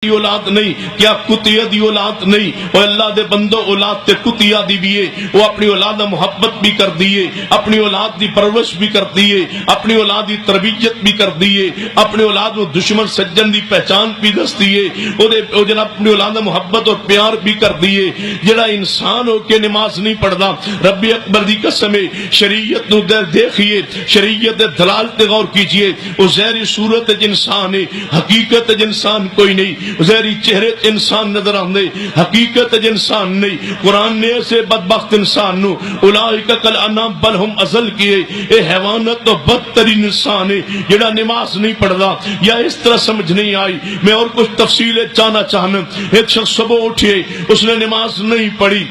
اولاد نہیں، کیا کتیا دی اولاد نہیں؟ وہ اللہ دے بندو اولاد تے کتیا دی بھی ہے، وہ اپنی اولاد محبت بھی کر دیے، اپنی اولاد دی پرورش بھی کر دیے، اپنی اولاد دی تربیت بھی کر دیے، اپنی اولاد کو دشمن سجن دی پہچان بھی دس دیے، وہ جناب اپنی اولاد محبت اور پیار بھی کر دیے۔ جڑا انسان ہو کے نماز نہیں پڑھتا، رب اکبر دی قسم ہے، شریعت نو دیکھیے، شریعت دلال تے غور کیجئے، وہ ظاہری صورت انسان ہے، حقیقت انسان کوئی نہیں، ظاہری چہرے انسان نظر آندے، حقیقت انسان نہیں۔ قرآن نے ایسے بدبخت انسان نو اولئک کالانعام بل ہم اضل کیے، اے حیوانات تو بدترین انسان ہے جڑا نماز نہیں پڑھتا۔ یا اس طرح سمجھ نہیں آئی، میں اور کچھ تفصیلیں جانا چاہنا۔ ایک شخص صبح اٹھے، اس نے نماز نہیں پڑھی،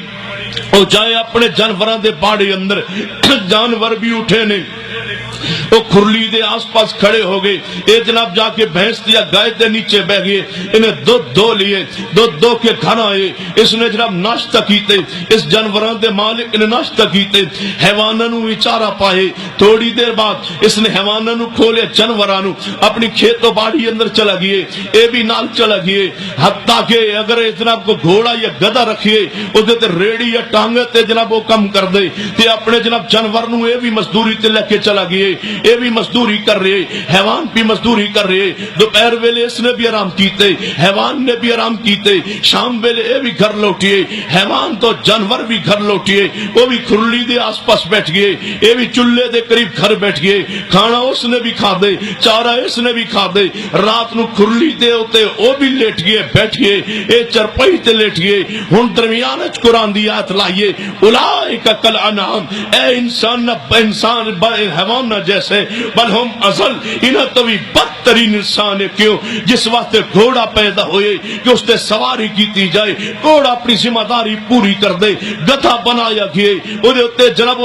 وہ جائے اپنے جانوراں دے باڑے اندر، جانور بھی اٹھے نے، وہ کھرلی دے آس پاس کھڑے ہو گئے، اے جناب جا کے بھینس یا گائے دے نیچے بہ گئے، انہیں دودھ دو لیے، دودھ دو کے گھر آئے، اس نے جناب ناشتہ کیتے، اس جانوران دے مالک نے ناشتہ کیتے، حیواناں نو چارہ پائے۔ تھوڑی دیر بعد اس نے حیواناں نو کھولے، جانوراں نو اپنی کھیت و باڑی اندر چلا گئے، اے بھی نال چلا گئے، حتیٰ کہ اگر جناب کو گھوڑا یا گدھا رکھیے اودے تے ریڑی یا ٹانگے تے جناب وہ کم کر دے تے اپنے جناب جانور نو اے بھی مزدوری تے لے کے چلا گئے، اے بھی مزدوری کر رہے، حیوان بھی مزدوری کر رہے۔ دوپہر ویلے اس نے بھی آرام کیتے، حیوان نے بھی آرام کیتے، شام ویلے اے بھی گھر لوٹیے، حیوان تو جانور بھی گھر لوٹیے، وہ بھی کھرلی دے آس پاس بیٹھ گئے، اے بھی چولہے دے قریب گھر بیٹھ گئے، کھانا اس نے بھی کھا دے، چارہ اس نے بھی کھا دے، رات نو کھرلی دے ہوتے وہ بھی لیٹ گئے، بیٹھ گئے، اے چرپائی تے لیٹ گئے۔ ہن درمیان وچ قرآن دی آیت لائیے، اولئک کالانعام، اے انسان حیوان نہ جیسے، بل ہم اضل، انہاں تو بھی بدترین انسان ہے۔ کیوں؟ جس وقت گھوڑا پیدا ہوئے کہ اس تے سواری کیتی جائے، گھوڑا اپنی ذمہ داری پوری کر دے، گدھا بنایا گئے، جناب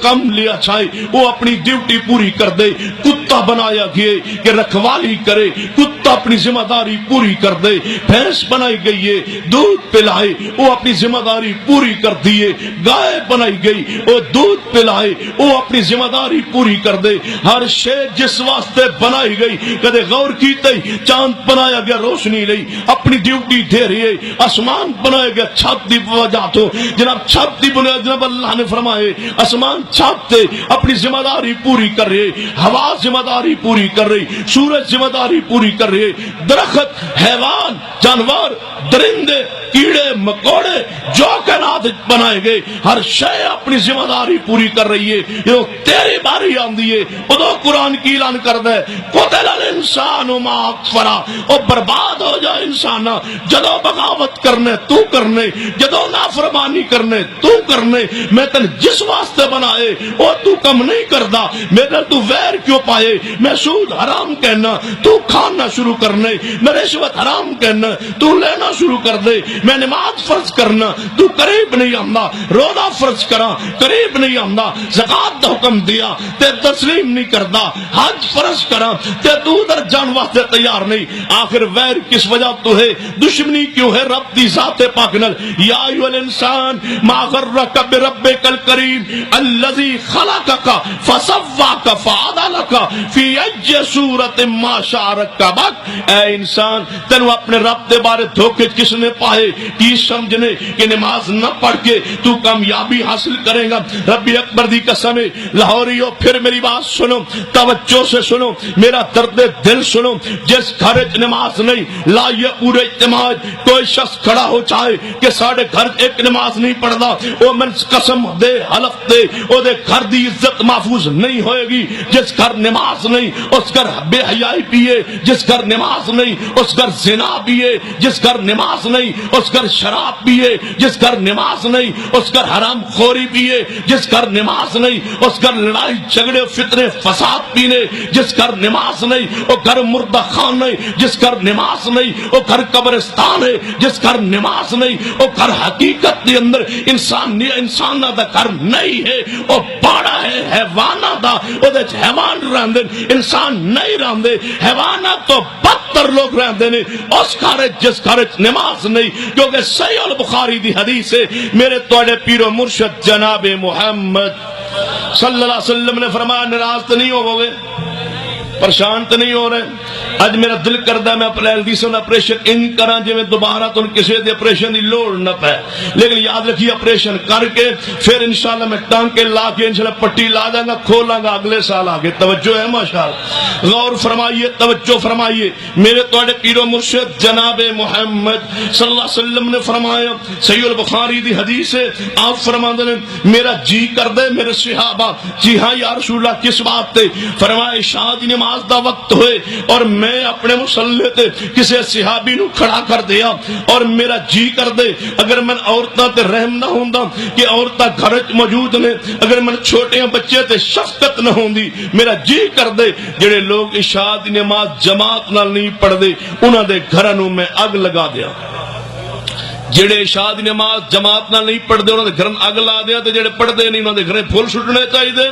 کم لیا چھائے، وہ اپنی ڈیوٹی پوری کر دے، کتا بنایا گئے کہ رکھوالی کرے، کتا اپنی ذمہ داری پوری کر دے، بھینس بنائی گئی ہے دودھ پلائے، وہ اپنی ذمہ داری پوری کر دیے، گائے بنائی گئی وہ دودھ پلائے، وہ اپنی ذمہ داری پوری کر دے۔ ہر شے جس واسطے بنائی گئی، کدے غور کیتے ہی چاند بنایا گیا روشنی لئی، اپنی ڈیوٹی دے رہی ہے، آسمان بنایا گیا چھت دی وجہ تو، جناب چھت دی بنایا، جناب اللہ نے فرمائے آسمان چھت تے اپنی ذمہ داری پوری کر رہے، ہوا ذمہ داری پوری کر رہی، سورج ذمہ داری پوری کر رہے، درخت، حیوان، جانور، درندے، کیڑے مکوڑے جو کائنات بنائے گئے، ہر شے اپنی ذمہ داری پوری کر رہی ہے۔ یہ تیری باری آندی ہے، ادو قرآن کی اعلان کر دے، قتل الانسان ما اکفرا، اور برباد ہو جائے انسان، جدو بغاوت کرنے تو کرنے، جدو نافرمانی کرنے تو کرنے، میں تن جس واسطے بنائے وہ تو کم نہیں کردا، میرے تو ویر کیوں پائے، میں سود حرام کہنا تو کھانا شروع کرنے، میں رشوت حرام کہنا تو لینا شروع کر دے، میں نماز فرض کرنا تو قریب نہیں آمدا، روزہ فرض کرا قریب نہیں آمدا، زکات دا حکم دیا تے تسلیم نہیں کردا، حج فرض کرا تے تو ادھر جان واسطے تیار نہیں۔ آخر ویر کس وجہ تو ہے، دشمنی کیوں ہے رب دی ذات پاک نال؟ یا ایھا الانسان ما غرک بربک الکریم الذی خلقک فسواک فعدلک فی ای صورت ما شاء رکبک۔ اے انسان تینو اپنے رب دے بارے دھوکے کس نے پائے؟ کی سمجھنے کہ نماز نہ پڑھ کے تو کامیابی حاصل کرے گا؟ رب اکبر دی قسم ہے، لاہوریو پھر میری بات سنو، توجہ سے سنو، میرا درد دل سنو۔ جس گھر نماز نہیں لائیے پورے اجتماع، کوئی شخص کھڑا ہو چاہے کہ ساڑھے گھر ایک نماز نہیں پڑھدا، وہ من قسم دے حلف دے او دے گھر دی عزت محفوظ نہیں ہوئے گی۔ جس گھر نماز نہیں اس گھر بے حیائی پیے، جس گھر نماز نہیں اس گھر زنا پیے، جس گھر نماز نہیں اس گھر شراب پیے، جس گھر نماز نہیں اس گھر حرام خوری پیے، جس گھر نماز نہیں اس گھر لڑائی جھگڑے فتنے فساد پینے، جس گھر نماز نہیں وہ گھر مردہ خان نہیں، جس گھر نماز نہیں وہ گھر قبرستان ہے، جس گھر نماز نہیں وہ گھر حقیقت کے اندر انسان دا گھر نہیں ہے، وہ باڑا ہے حیوانات دا، وہ دے حیوان رہندے انسان نہیں رہندے، حیوانات تو بدتر لوگ رہندے نے اس گھر جس گھر نماز نہیں۔ کیونکہ صحیح البخاری دی حدیث ہے، میرے توڑے پیر و مرشد جناب محمد صلی اللہ علیہ وسلم نے فرمایا ناراض تو نہیں ہو گے، پریشان تو نہیں ہو رہے؟ اج میرا دل کردا میں اپنے حدیثوں دا آپریشن ان کراں جویں دوبارہ تو کسی دے آپریشن دی لوڑ نہ پے، لیکن یاد رکھیے آپریشن کر کے پھر انشاءاللہ میں ٹانکے لا کے انشاءاللہ پٹی لا داں گا، کھولاں گا اگلے سال آگے۔ توجہ ہے ماشاءاللہ، غور فرمائیے، توجہ فرمائیے۔ میرے تواڈے پیر و مرشد جناب محمد صلی اللہ علیہ وسلم نے فرمایا، صحیح البخاری دی حدیث ہے، آپ فرماندے نے میرا جی کر دے میرے صحابہ، جی ہاں یا رسول اللہ کس بات تے؟ فرمایا عشاء دی نماز دا وقت ہوئے اور میں اپنے مصلی تے کسی صحابی نو کھڑا کر دیا اور میرا جی کر دے اگر میں عورتاں تے رحم نہ ہوندا کہ عورتاں گھر وچ موجود نے، اگر میں چھوٹے بچے تے شفقت نہ ہوندی، میرا جی کر دے جڑے لوگ عشاء دی نماز جماعت نال نہیں پڑھ دے انہاں دے گھراں نو میں اگ لگا دیا۔ جڑے عشاء دی نماز جماعت نال نہیں پڑھ دے انہاں دے گھراں اگ لا دیا، تے جڑے پڑھ دے نہیں انہاں دے گھرے پھول سٹنے چاہیے۔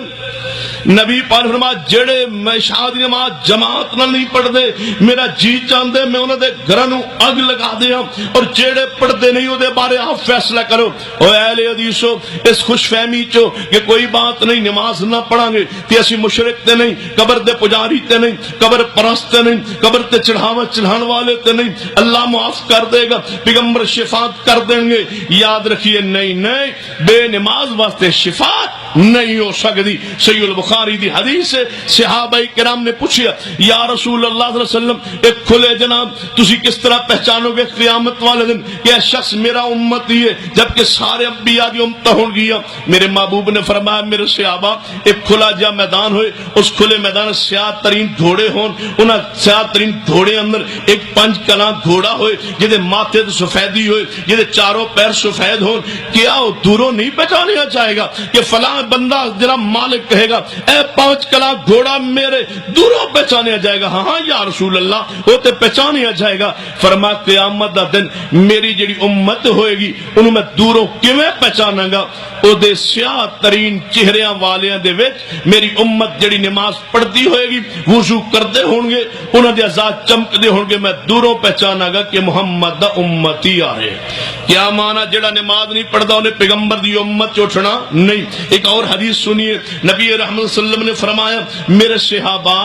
نبی پاک فرمایا جڑے میں عشاء دی نماز جماعت نال نہیں پڑھ دے میرا جی چاہندے میں انہاں دے گھراں نو اگ لگا دیاں، اور جڑے پڑھ دے نہیں او دے بارے آپ فیصلہ کرو۔ او اہل حدیثو اس خوش فہمی چو کہ کوئی بات نہیں نماز نہ پڑھاں گے تے اسی مشرک تے نہیں، قبر دے پجاری تے نہیں، قبر پرست تے نہیں، قبر تے چڑھاوا چڑھان والے تے نہیں، اللہ معاف کر دے گا، پیغمبر شفاعت کر دیں گے۔ یاد رکھیے نہیں نہیں، بے نماز واسطے شفاعت نہیں ہو سکتی۔ صحیح البخاری دی حدیث ہے، صحابہ کرام نے پوچھا یا رسول اللہ صلی اللہ علیہ وسلم ایک کھلے جناب تسی کس طرح پہچانو گے قیامت والے دن کہ یہ شخص میرا امتی ہے جبکہ سارے انبیاء دی امت ہون گیا؟ میرے محبوب نے فرمایا میرے صحابہ ایک کھلا جا میدان ہوئے، اس کھلے میدان سیاہ ترین گھوڑے ہون، انہاں سیاہ ترین گھوڑے اندر ایک 5 کلاں گھوڑا ہوئے جدے ماتھے تے سفیدی ہوئے، جدے چاروں پیر سفید ہون، کیا وہ دوروں نہیں پہچانیا جائے گا کہ فلاں بندہ جناب مالک کہے گا اے 5 کلاں گھوڑا میرے، دوروں پہچانیا جائے گا؟ ہاں یا رسول اللہ وہ تے پہچانیا جائے گا۔ فرمایا قیامت دا دن میری جڑی امت ہوئے گی انہوں میں دوروں کیویں پہچانا گا؟ او دے سیاہ ترین چہریاں والیاں دے وچ میری امت جڑی نماز پڑھتی ہوئے گی، وضو کردے ہون گے، انہاں دے اعضاء چمکدے ہون گے، میں دوروں پہچانا گا کہ محمد دا امتی آ رہے۔ کیا معنی جڑا نماز نہیں پڑھدا انہیں پیغمبر دی امت چوٹھنا نہیں۔ ایک اور حدیث سنیے، نبی رحمت صلی اللہ علیہ وسلم نے فرمایا میرے صحابہ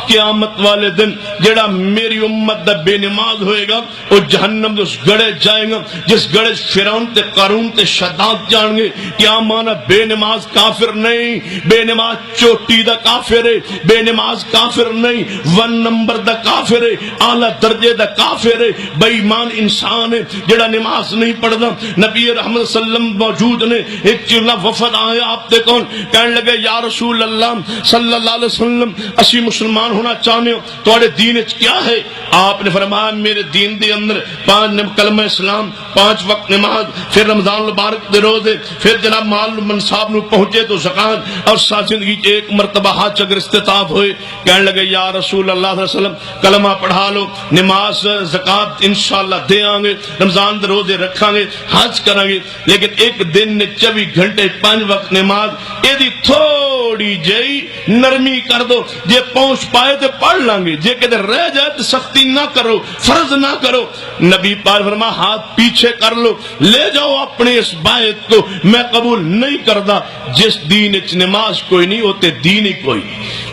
قیامت والے دن جڑا میری امت دا بے نماز ہوئے گا وہ جہنم دے اس گڑے جائیں گا جس گڑے فرعون تے قارون تے شداد جان گے۔ کیا معنی بے نماز کافر نہیں، بے نماز چوٹی دا کافر ہے، بے نماز کافر نہیں، 1 نمبر دا کافر ہے، اعلی درجے دا کافر ہے، بے ایمان انسان ہے جڑا نماز نہیں پڑھدا۔ نبی رحمت صلی اللہ علیہ وسلم موجود نے، ایک چلا وفد آیا آپ دے کون کہنے لگے یا رسول اللہ صلی اللہ علیہ وسلم اسی مسلمان ہونا چاہنے ہو، تواڈے دین وچ کیا ہے؟ آپ نے فرمایا میرے دین دے اندر 5 کلمہ اسلام، 5 وقت نماز، پھر رمضان المبارک دے روزے، پھر جناب مال منصاب نو پہنچے تو زکات، اور ساری زندگی ایک مرتبہ حج اگر استطاعت ہوئے۔ کہنے لگے یا رسول اللہ صلی اللہ علیہ وسلم کلمہ پڑھا لو، نماز زکات انشاءاللہ دے آں گے، رمضان دے روزے رکھاں گے، حج کریں گے، لیکن ایک دن نے 24 گھنٹے 5 وقت نماز ایدی تھوڑی جئی نرمی کر دو، جے پہنچ پائے تو پڑھ لیں گے، جے کہ رہ جائے تو سختی نہ کرو، فرض نہ کرو۔ نبی پاک فرما ہاتھ پیچھے کر لو، لے جاؤ اپنے اس بیعت کو، میں قبول نہیں کردا۔ جس دین وچ نماز کوئی نہیں ہوتے دین ہی کوئی،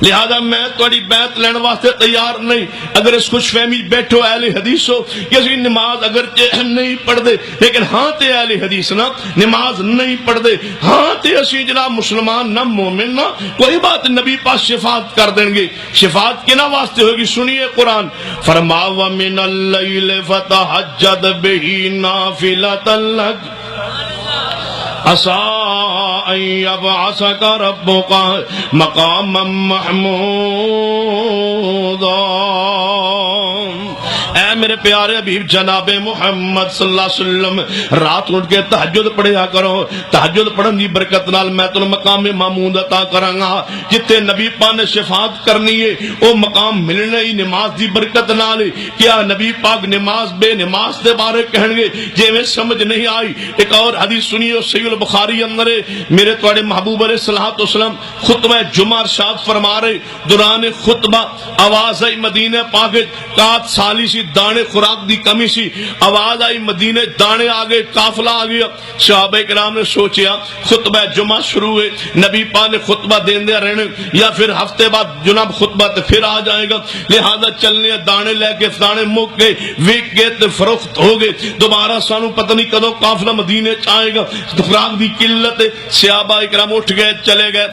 لہذا میں تھوڑی بیعت لینے واسطے تیار نہیں۔ اگر اس خوش فہمی بیٹھو اہل حدیث ہو کہ اسی نماز اگر نہیں پڑھ دے لیکن ہاں تے اہل حدیث نا نماز نہیں پڑھ دے، ہاں تے اسی جناب مسلمان نہ مومن نہ، کوئی بات نبی پاس شفاعت کر دیں گے۔ شفاعت کے نہ واسطے ہوگی، سنیے قرآن فرما وَمِنَ اللَّيْلِ فَتَحَجَّدْ بِهِ نَافِلَةً لَكَ عَسَىٰ أَن يَبْعَثَكَ رَبُّكَ مَقَامًا مَحْمُودًا۔ اے میرے پیارے حبیب جناب محمد صلی اللہ علیہ وسلم رات اٹھ کے تہجد پڑھیا کرو، تہجد پڑھن دی برکت نال میں تنوں مقام محمود عطا کراں گا۔ جتے نبی پاک نے شفاعت کرنی ہے او مقام ملنا ہی نماز دی برکت نال ہے۔ کیا نبی پاک نماز بے نماز دے بارے کہن گے جے میں سمجھ نہیں آئی؟ ایک اور حدیث سنیو صحیح البخاری اندر میرے تواڈے محبوب علیہ الصلوۃ والسلام خطبہ جمعہ ارشاد فرما رہے، دوران خطبہ آواز آئی مدینہ پاک کات سالی سی دانے خوراک دی کمی سی. آواز آئی مدینے دانے آگے, قافلہ آ گیا. صحابہ کرام نے سوچیا خطبہ جمعہ شروع ہے, نبی پاک نے خطبہ دیندے رہنے یا پھر ہفتے بعد جناب خطبہ تے پھر آ جائے گا, لہذا چلنے دانے لے کے دانے مک گئے, وک گئے تے فروخت ہو گئے. دوبارہ سانو پتہ نہیں کدوں قافلہ مدینے چ آئے گا, خوراک دی قلت. صحابہ کرام اٹھ گئے چلے گئے.